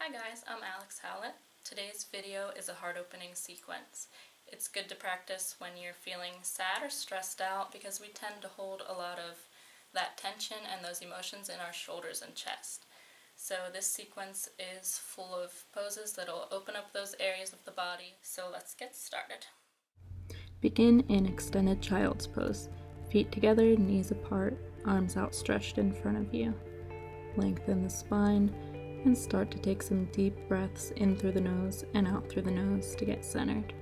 Hi guys, I'm Howlett. Today's video is a heart opening sequence. It's good to practice when you're feeling sad or stressed out because we tend to hold a lot of that tension and those emotions in our shoulders and chest. So this sequence is full of poses that'll open up those areas of the body, so let's get started. Begin in extended child's pose. Feet together, knees apart, arms outstretched in front of you. Lengthen the spine and start to take some deep breaths in through the nose and out through the nose to get centered.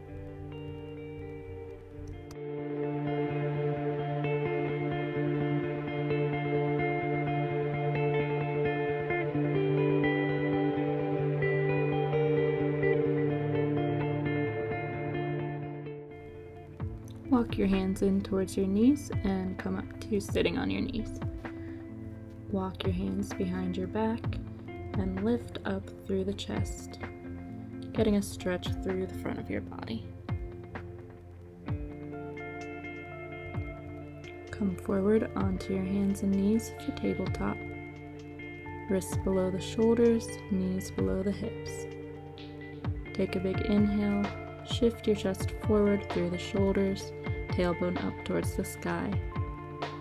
Walk your hands in towards your knees and come up to sitting on your knees. Walk your hands behind your back and lift up through the chest, getting a stretch through the front of your body. Come forward onto your hands and knees for tabletop. Wrists below the shoulders, knees below the hips. Take a big inhale, shift your chest forward through the shoulders, tailbone up towards the sky.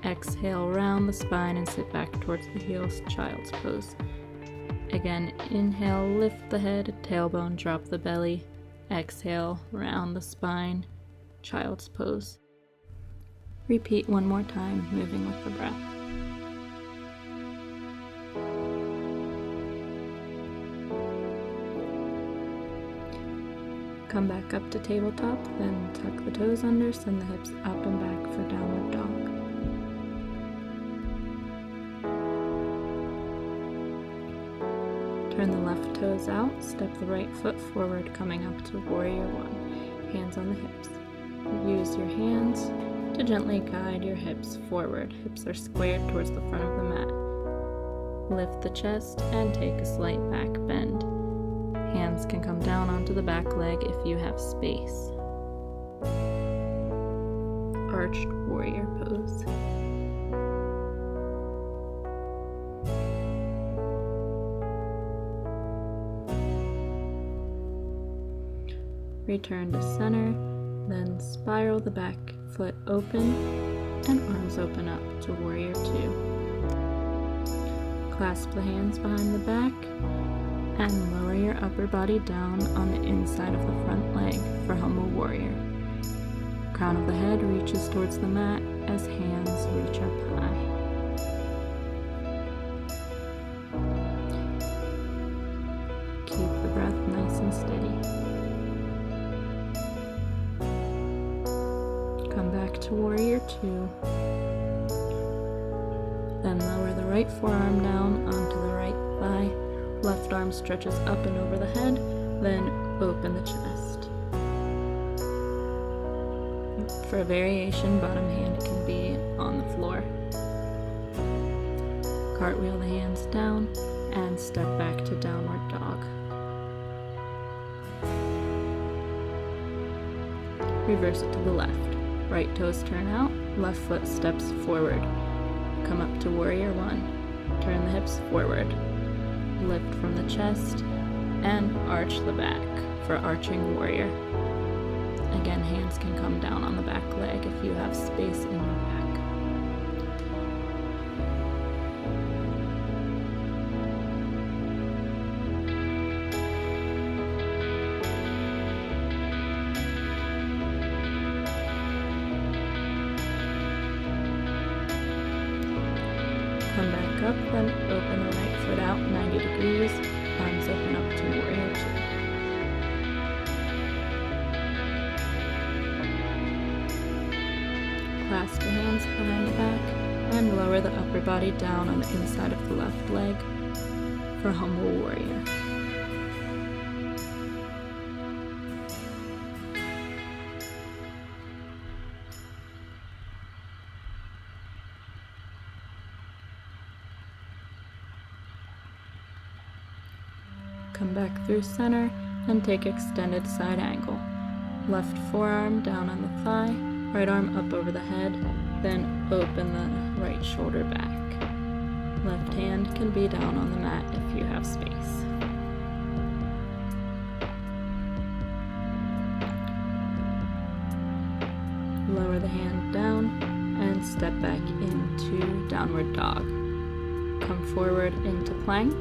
Exhale, round the spine and sit back towards the heels, child's pose. Again, inhale, lift the head, tailbone, drop the belly. Exhale, round the spine, child's pose. Repeat one more time, moving with the breath. Come back up to tabletop, then tuck the toes under, send the hips up and back for downward dog. Turn the left toes out, step the right foot forward, coming up to warrior one, hands on the hips. Use your hands to gently guide your hips forward. Hips are squared towards the front of the mat. Lift the chest and take a slight back bend. Hands can come down onto the back leg if you have space. Arched warrior pose. Return to center, then spiral the back foot open and arms open up to warrior two. Clasp the hands behind the back and lower your upper body down on the inside of the front leg for humble warrior. Crown of the head reaches towards the mat as hands reach up high. Keep the breath nice and steady. Come back to warrior two. Then lower the right forearm down onto the right thigh. Left arm stretches up and over the head, then open the chest. For a variation, bottom hand can be on the floor. Cartwheel the hands down and step back to downward dog. Reverse it to the left. Right toes turn out, left foot steps forward. Come up to warrior one. Turn the hips forward. Lift from the chest and arch the back for arching warrior. Again, hands can come down on the back leg if you have space in your back. Come back up, then open the right foot out 90 degrees, arms open up to warrior two. Clasp the hands behind the back and lower the upper body down on the inside of the left leg for humble warrior. Come back through center and take extended side angle. Left forearm down on the thigh, right arm up over the head, then open the right shoulder back. Left hand can be down on the mat if you have space. lower the hand down and step back into downward dog. Come forward into plank,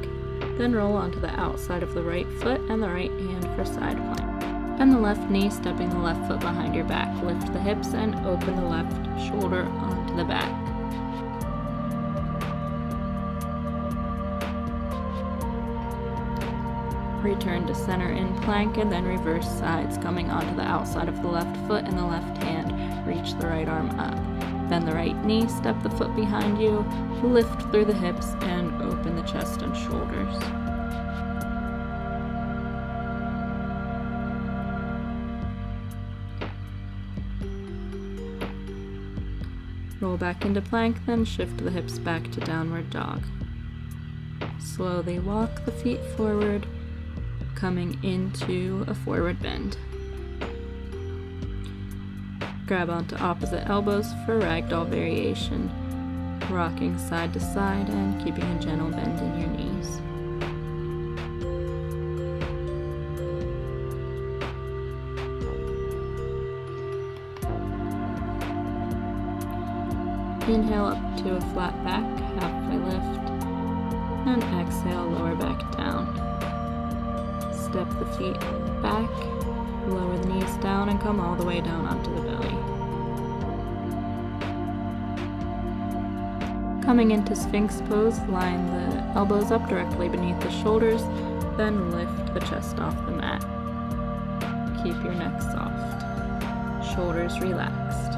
then roll onto the outside of the right foot and the right hand for side plank. Bend the left knee, stepping the left foot behind your back. Lift the hips and open the left shoulder onto the back. Return to center in plank and then reverse sides, coming onto the outside of the left foot and the left hand. Reach the right arm up. Bend the right knee, step the foot behind you, lift through the hips and open the chest and shoulders. Roll back into plank, then shift the hips back to downward dog. Slowly walk the feet forward, coming into a forward bend. Grab onto opposite elbows for ragdoll variation, rocking side to side and keeping a gentle bend in your knees. Inhale up to a flat back, halfway lift, and exhale, lower back down. Step the feet back, lower the knees down, and come all the way down onto the belly. Coming into Sphinx pose, line the elbows up directly beneath the shoulders, then lift the chest off the mat. Keep your neck soft, shoulders relaxed.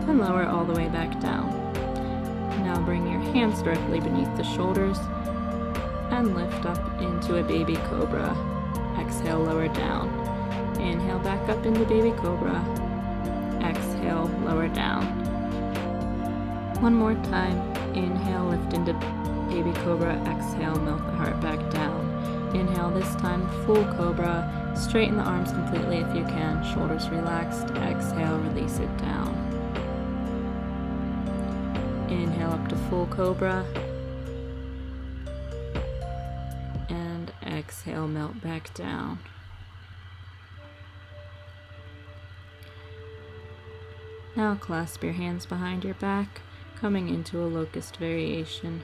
And lower all the way back down. Now bring your hands directly beneath the shoulders and lift up into a baby cobra. Exhale, lower down. Inhale back up into baby cobra. Exhale, lower down. One more time. Inhale, lift into baby cobra. Exhale, melt the heart back down. Inhale this time, full cobra. Straighten the arms completely if you can. Shoulders relaxed. Exhale, release it down. Inhale up to full cobra, and exhale, melt back down. Now clasp your hands behind your back, coming into a locust variation.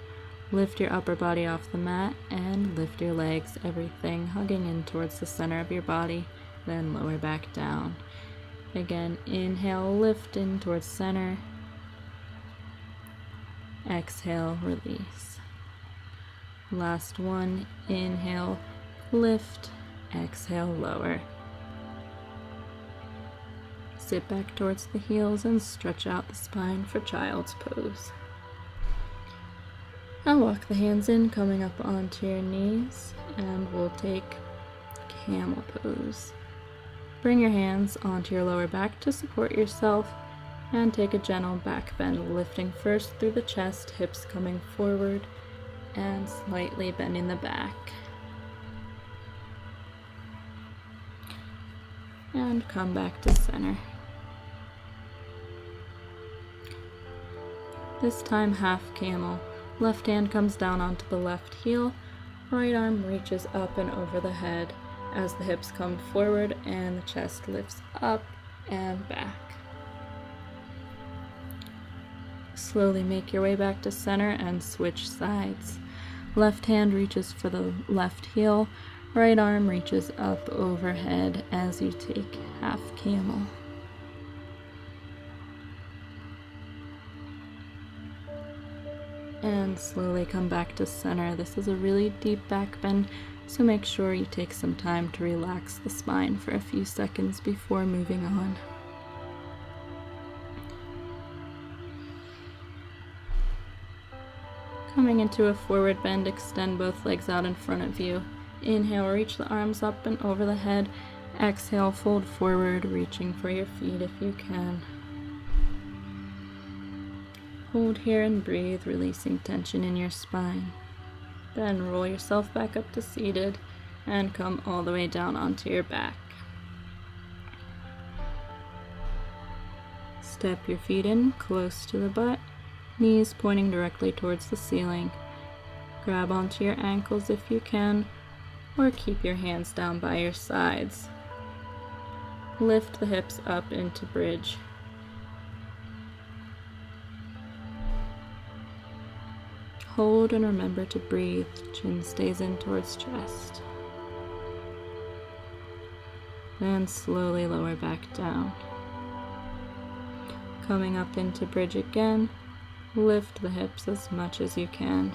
Lift your upper body off the mat and lift your legs, everything hugging in towards the center of your body, then lower back down. Again, inhale, lift in towards center. Exhale, release. Last one, inhale, lift, exhale, lower. Sit back towards the heels and stretch out the spine for child's pose. Now walk the hands in, coming up onto your knees, and we'll take camel pose. Bring your hands onto your lower back to support yourself. And take a gentle back bend, lifting first through the chest, hips coming forward, and slightly bending the back. And come back to center. This time half camel. Left hand comes down onto the left heel, right arm reaches up and over the head as the hips come forward and the chest lifts up and back. Slowly make your way back to center and switch sides. Left hand reaches for the left heel, right arm reaches up overhead as you take half camel. And slowly come back to center. This is a really deep back bend, so make sure you take some time to relax the spine for a few seconds before moving on. Coming into a forward bend, extend both legs out in front of you. Inhale, reach the arms up and over the head. Exhale, fold forward, reaching for your feet if you can. Hold here and breathe, releasing tension in your spine. Then roll yourself back up to seated and come all the way down onto your back. Step your feet in close to the butt, knees pointing directly towards the ceiling. Grab onto your ankles if you can, or keep your hands down by your sides. Lift the hips up into bridge. Hold and remember to breathe. Chin stays in towards chest. Then slowly lower back down. Coming up into bridge again, lift the hips as much as you can.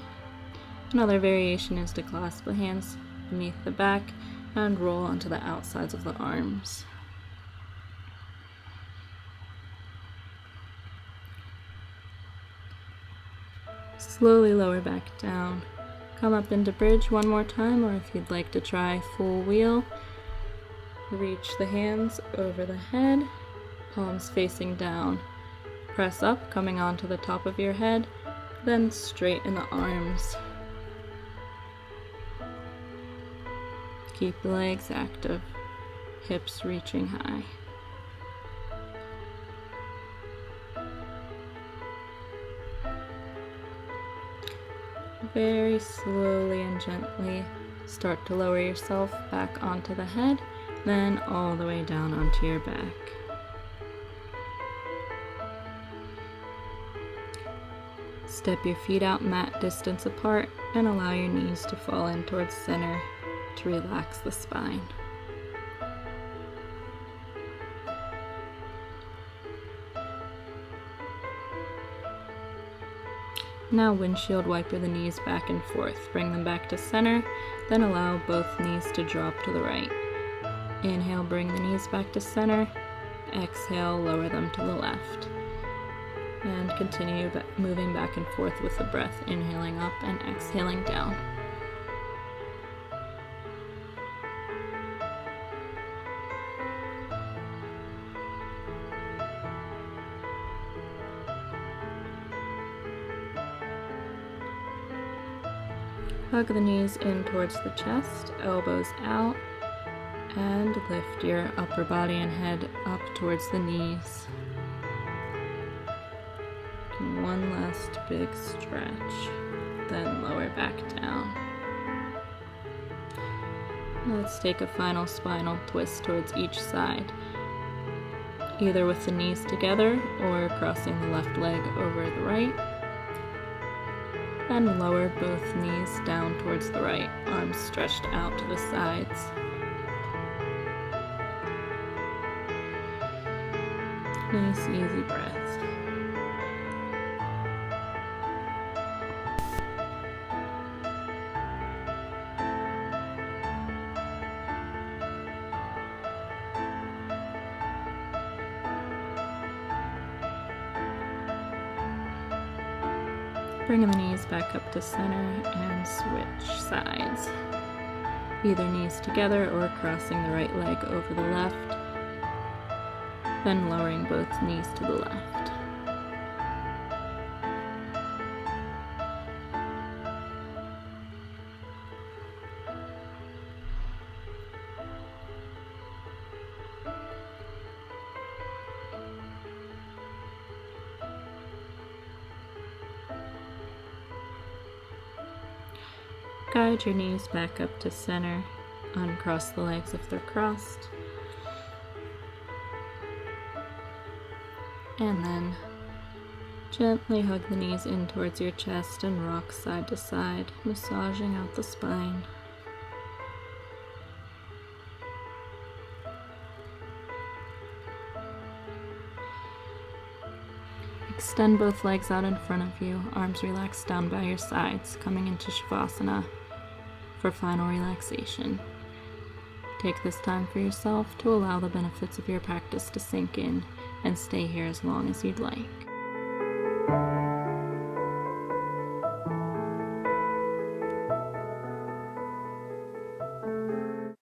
Another variation is to clasp the hands beneath the back and roll onto the outsides of the arms. Slowly lower back down. Come up into bridge one more time, or if you'd like to try full wheel, reach the hands over the head, palms facing down. Press up, coming onto the top of your head, then straighten the arms. Keep the legs active, hips reaching high. Very slowly and gently start to lower yourself back onto the head, then all the way down onto your back. Step your feet out mat distance apart and allow your knees to fall in towards center to relax the spine. Now windshield wiper the knees back and forth. Bring them back to center, then allow both knees to drop to the right. Inhale, bring the knees back to center. Exhale, lower them to the left. And continue moving back and forth with the breath, inhaling up and exhaling down. Hug the knees in towards the chest, elbows out, and lift your upper body and head up towards the knees. One last big stretch, then lower back down. Now let's take a final spinal twist towards each side, either with the knees together or crossing the left leg over the right. Then lower both knees down towards the right, arms stretched out to the sides. Nice, easy breath. Bringing the knees back up to center and switch sides. Either knees together or crossing the right leg over the left, then lowering both knees to the left. Guide your knees back up to center. Uncross the legs if they're crossed. And then gently hug the knees in towards your chest and rock side to side, massaging out the spine. Extend both legs out in front of you, arms relaxed down by your sides, coming into Shavasana for final relaxation. Take this time for yourself to allow the benefits of your practice to sink in and stay here as long as you'd like.